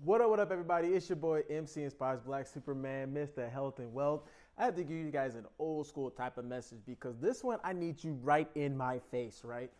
What up, everybody? It's your boy MC Inspires Black Superman, Mr. Health and Wealth. I have to give you guys an old school type of message because this one I need you right in my face, right?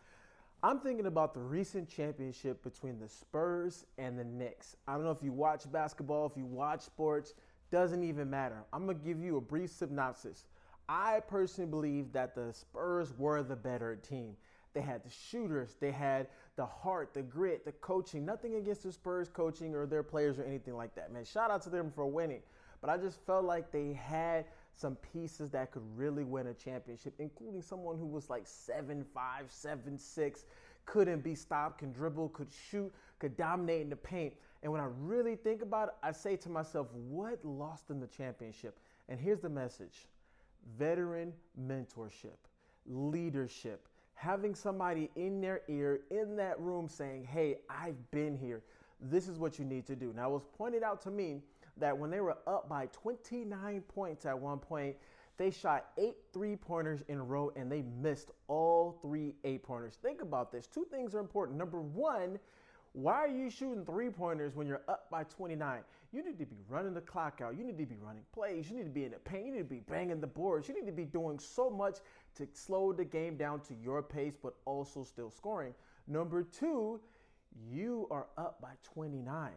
I'm thinking about the recent championship between the Spurs and the Knicks. I don't know if you watch basketball, if you watch sports, doesn't even matter. I'm gonna give you a brief synopsis. I personally believe that the Spurs were the better team. They had the shooters, they had the heart, the grit, the coaching. Nothing against the Spurs coaching or their players or anything like that, man. Shout out to them for winning. But I just felt like they had some pieces that could really win a championship, including someone who was like 7'5", 7'6", couldn't be stopped, can dribble, could shoot, could dominate in the paint. And when I really think about it, I say to myself, what lost them the championship? And here's the message: veteran mentorship, leadership, having somebody in their ear in that room saying, hey, I've been here. This is what you need to do. Now, it was pointed out to me that when they were up by 29 points at one point, they shot 8 3-pointers in a row and they missed all 3 8-pointers. Think about this. 2 things are important. Number one, why are you shooting 3-pointers when you're up by 29? You need to be running the clock out. You need to be running plays. You need to be in the paint. You need to be banging the boards. You need to be doing so much to slow the game down to your pace, but also still scoring. Number two, you are up by 29.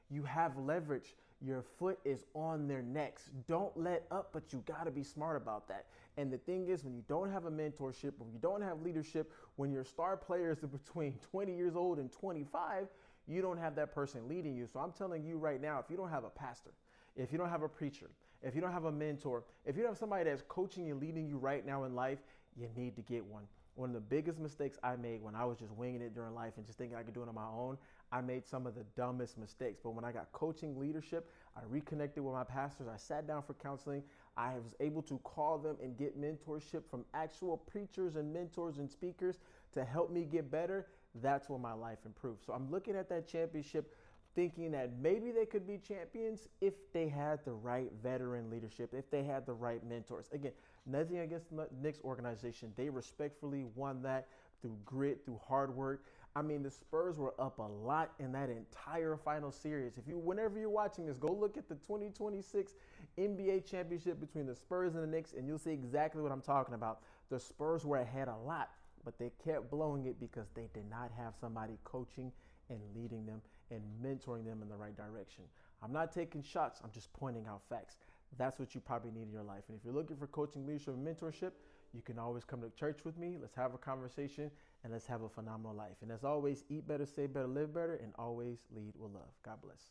You have leverage. Your foot is on their necks. Don't let up, but you got to be smart about that. And the thing is, when you don't have a mentorship, when you don't have leadership, when your star players are between 20 years old and 25, you don't have that person leading you. So I'm telling you right now, if you don't have a pastor, if you don't have a preacher, if you don't have a mentor, if you don't have somebody that's coaching and leading you right now in life, you need to get one. One of the biggest mistakes I made when I was just winging it during life and just thinking I could do it on my own, I made some of the dumbest mistakes. But when I got coaching leadership, I reconnected with my pastors. I sat down for counseling. I was able to call them and get mentorship from actual preachers and mentors and speakers to help me get better. That's when my life improved. So I'm looking at that championship thinking that maybe they could be champions if they had the right veteran leadership, if they had the right mentors. Again, nothing against the Knicks organization. They respectfully won that through grit, through hard work. I mean, the Spurs were up a lot in that entire final series. Whenever you're watching this, go look at the 2026 NBA championship between the Spurs and the Knicks, and you'll see exactly what I'm talking about. The Spurs were ahead a lot, but they kept blowing it because they did not have somebody coaching and leading them and mentoring them in the right direction. I'm not taking shots, I'm just pointing out facts. That's what you probably need in your life. And if you're looking for coaching, leadership, and mentorship, you can always come to church with me. Let's have a conversation and let's have a phenomenal life. And as always, eat better, say better, live better, and always lead with love. God bless.